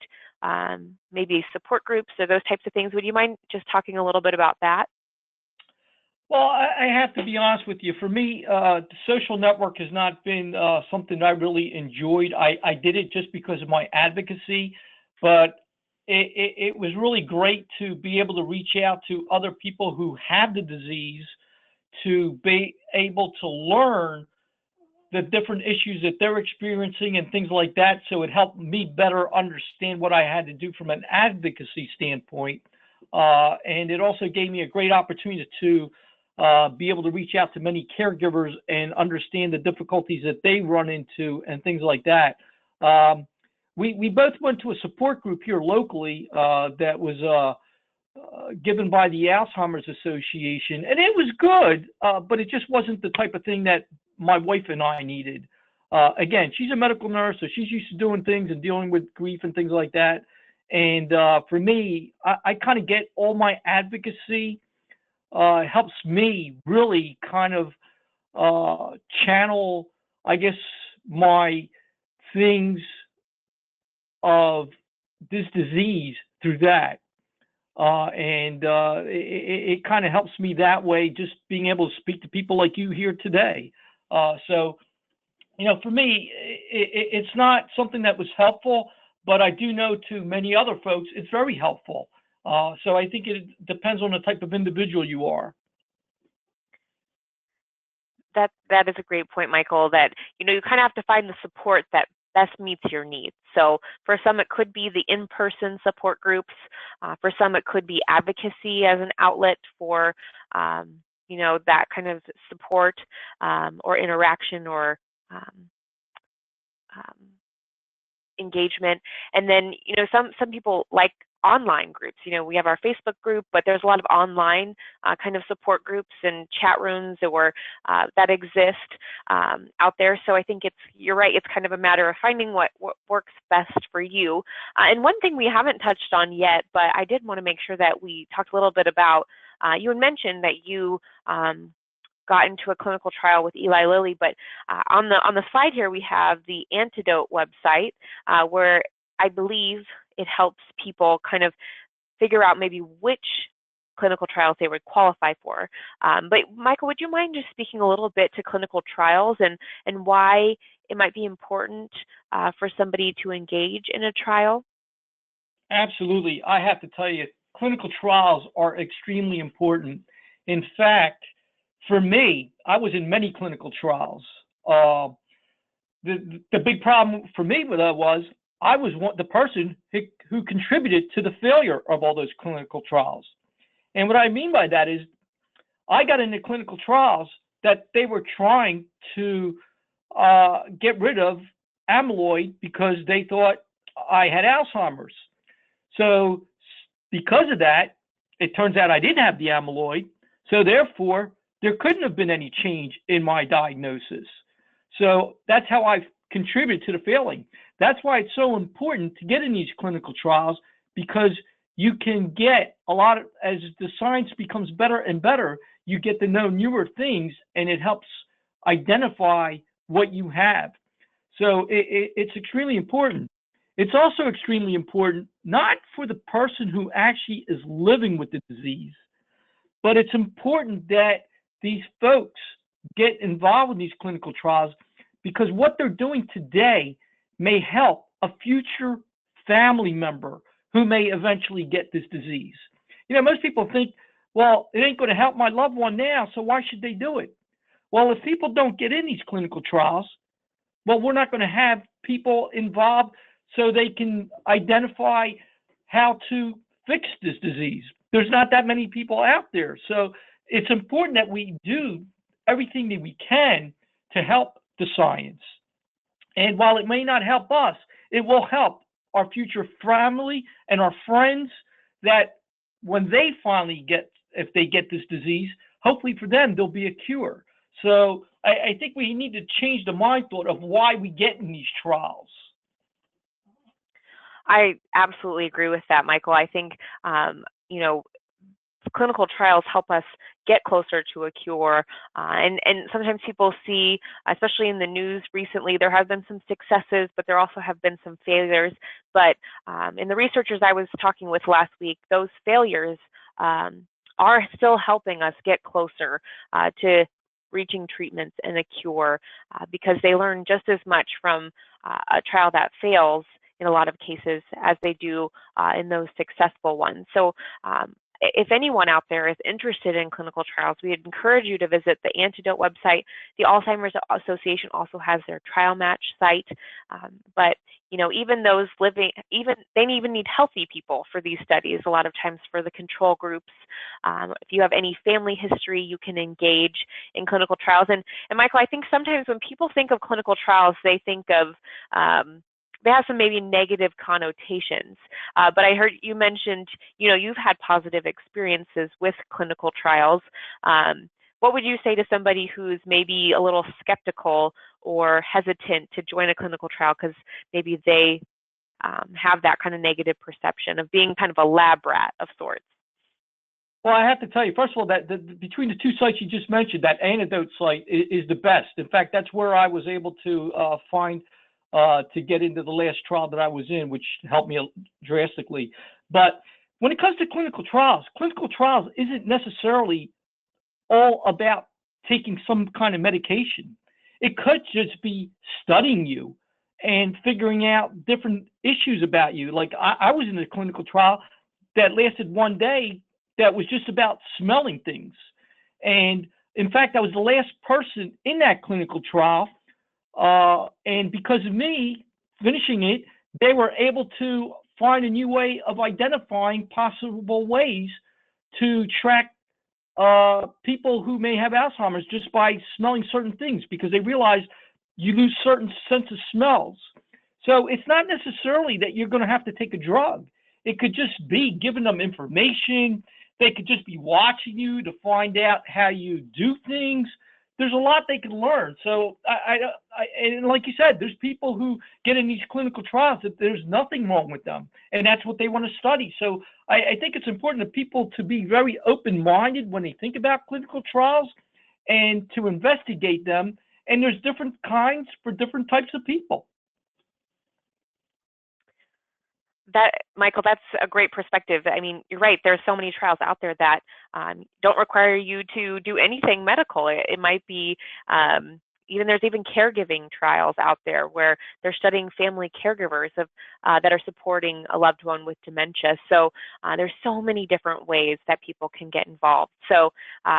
maybe support groups or those types of things? Would you mind just talking a little bit about that? Well, I have to be honest with you. For me, the social network has not been something I really enjoyed. I did it just because of my advocacy, but it was really great to be able to reach out to other people who have the disease, to be able to learn the different issues that they're experiencing and things like that. So it helped me better understand what I had to do from an advocacy standpoint. And it also gave me a great opportunity to be able to reach out to many caregivers and understand the difficulties that they run into and things like that. We both went to a support group here locally that was given by the Alzheimer's Association, and it was good, but it just wasn't the type of thing that my wife and I needed. Again, she's a medical nurse, so she's used to doing things and dealing with grief and things like that. And for me, I kind of get all my advocacy helps me really kind of channel, I guess, my things of this disease through that. And it kind of helps me that way, just being able to speak to people like you here today. So, for me, it's not something that was helpful, but I do know to many other folks, it's very helpful. So I think it depends on the type of individual you are. That is a great point, Michael, that, you kind of have to find the support that best meets your needs. So for some, it could be the in-person support groups. For some, it could be advocacy as an outlet for, that kind of support or interaction or engagement. And then, some people like online groups. We have our Facebook group, but there's a lot of online kind of support groups and chat rooms that exist out there. So I think you're right, it's kind of a matter of finding what works best for you. And one thing we haven't touched on yet, but I did want to make sure that we talked a little bit about, you had mentioned that you got into a clinical trial with Eli Lilly, but on the slide here we have the Antidote website, where I believe it helps people kind of figure out maybe which clinical trials they would qualify for. But Michael, would you mind just speaking a little bit to clinical trials and why it might be important for somebody to engage in a trial? Absolutely. I have to tell you, clinical trials are extremely important. In fact, for me, I was in many clinical trials. The big problem for me with that was I was the person who contributed to the failure of all those clinical trials. And what I mean by that is I got into clinical trials that they were trying to get rid of amyloid because they thought I had Alzheimer's. So because of that, it turns out I didn't have the amyloid. So therefore, there couldn't have been any change in my diagnosis. So that's how I contributed to the failing. That's why it's so important to get in these clinical trials, because you can get a lot of, as the science becomes better and better, you get to know newer things, and it helps identify what you have. So it's extremely important. It's also extremely important, not for the person who actually is living with the disease, but it's important that these folks get involved in these clinical trials, because what they're doing today may help a future family member who may eventually get this disease. You know, most people think, well, it ain't going to help my loved one now, so why should they do it? Well, if people don't get in these clinical trials, well, we're not going to have people involved so they can identify how to fix this disease. There's not that many people out there. So it's important that we do everything that we can to help the science. And while it may not help us, it will help our future family and our friends, that when they finally if they get this disease, hopefully for them, there'll be a cure. So I think we need to change the mind thought of why we get in these trials. I absolutely agree with that, Michael. I think, you know, clinical trials help us get closer to a cure. And sometimes people see, especially in the news recently, there have been some successes, but there also have been some failures. But in the researchers I was talking with last week, those failures are still helping us get closer to reaching treatments and a cure, because they learn just as much from a trial that fails in a lot of cases as they do in those successful ones. So if anyone out there is interested in clinical trials, we encourage you to visit the Antidote website. The Alzheimer's Association also has their trial match site. But you know, even those living, they even need healthy people for these studies. A lot of times for the control groups, if you have any family history, you can engage in clinical trials. And Michael, I think sometimes when people think of clinical trials, they think of they have some maybe negative connotations, but I heard you mentioned, you know, you've had positive experiences with clinical trials. What would you say to somebody who's maybe a little skeptical or hesitant to join a clinical trial because maybe they have that kind of negative perception of being kind of a lab rat of sorts? Well, I have to tell you, first of all, that between the two sites you just mentioned, that Antidote site is the best. In fact, that's where I was able to find to get into the last trial that I was in, which helped me drastically. But when it comes to clinical trials isn't necessarily all about taking some kind of medication. It could just be studying you and figuring out different issues about you. Like I was in a clinical trial that lasted one day that was just about smelling things. And in fact, I was the last person in that clinical trial. And because of me finishing it, they were able to find a new way of identifying possible ways to track people who may have Alzheimer's just by smelling certain things, because they realized you lose certain sense of smells. So it's not necessarily that you're going to have to take a drug. It could just be giving them information. They could just be watching you to find out how you do things. There's a lot they can learn. So and like you said, there's people who get in these clinical trials that there's nothing wrong with them, and that's what they want to study. So I think it's important for people to be very open-minded when they think about clinical trials, and to investigate them. And there's different kinds for different types of people. Michael, that's a great perspective. I mean, you're right. There's so many trials out there that don't require you to do anything medical. It might be there's even caregiving trials out there where they're studying family caregivers that are supporting a loved one with dementia. So there's so many different ways that people can get involved. So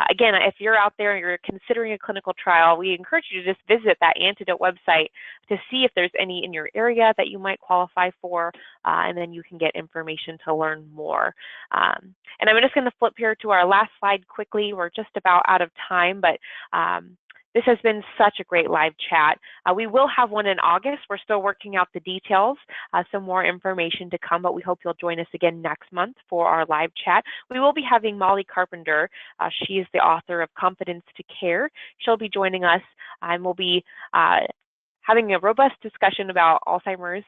again, if you're out there and you're considering a clinical trial, we encourage you to just visit that Antidote website to see if there's any in your area that you might qualify for, and then you can get information to learn more. And I'm just going to flip here to our last slide quickly. We're just about out of time, but this has been such a great live chat. We will have one in August. We're still working out the details, some more information to come, but we hope you'll join us again next month for our live chat. We will be having Molly Carpenter. She is the author of Confidence to Care. She'll be joining us, and we'll be having a robust discussion about Alzheimer's.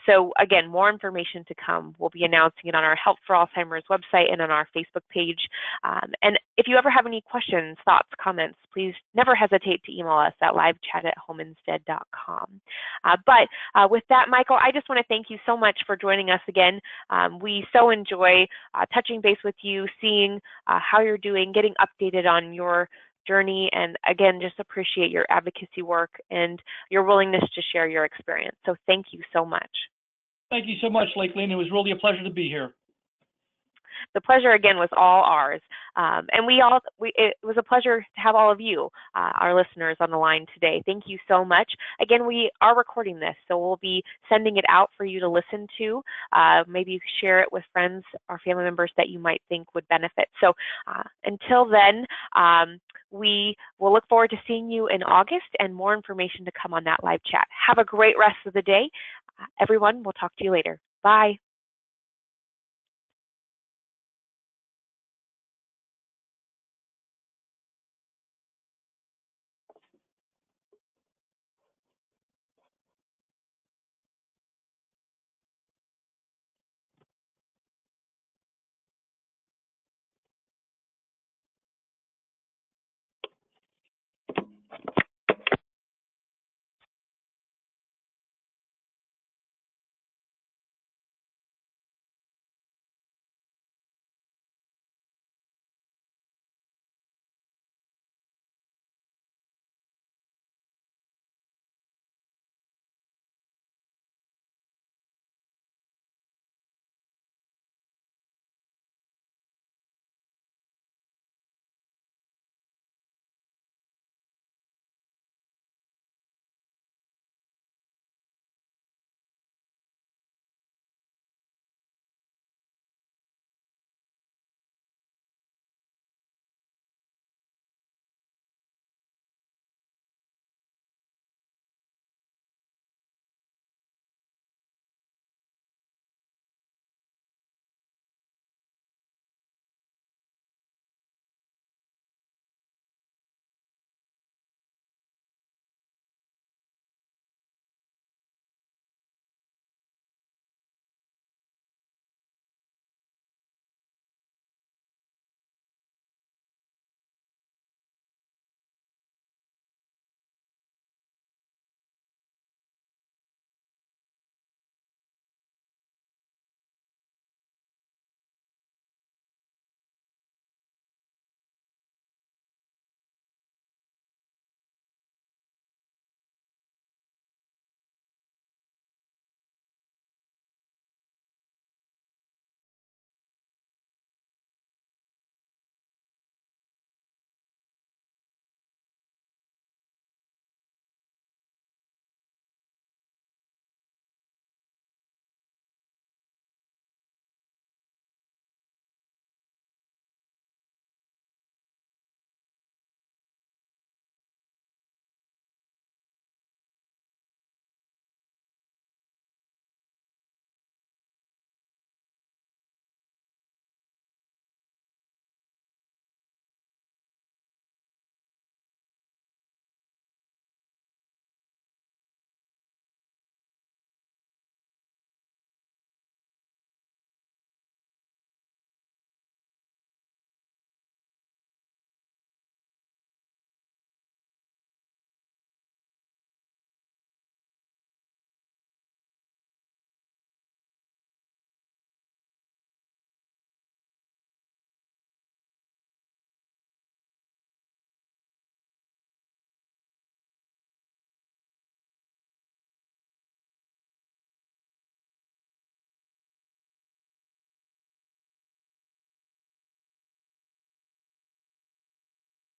So again, more information to come. We'll be announcing it on our Help for Alzheimer's website and on our Facebook page. And if you ever have any questions, thoughts, comments, please never hesitate to email us at livechat@homeinstead.com. But with that, Michael, I just want to thank you so much for joining us again. We so enjoy touching base with you, seeing how you're doing, getting updated on your journey, and again, just appreciate your advocacy work and your willingness to share your experience. So thank you so much. Thank you so much, Lakelyn. It was really a pleasure to be here. The pleasure again was all ours, and it was a pleasure to have all of you, our listeners, on the line today. Thank you so much. Again, we are recording this, so we'll be sending it out for you to listen to. Maybe share it with friends or family members that you might think would benefit. So until then, we will look forward to seeing you in August and more information to come on that live chat. Have a great rest of the day. Everyone, we'll talk to you later. Bye.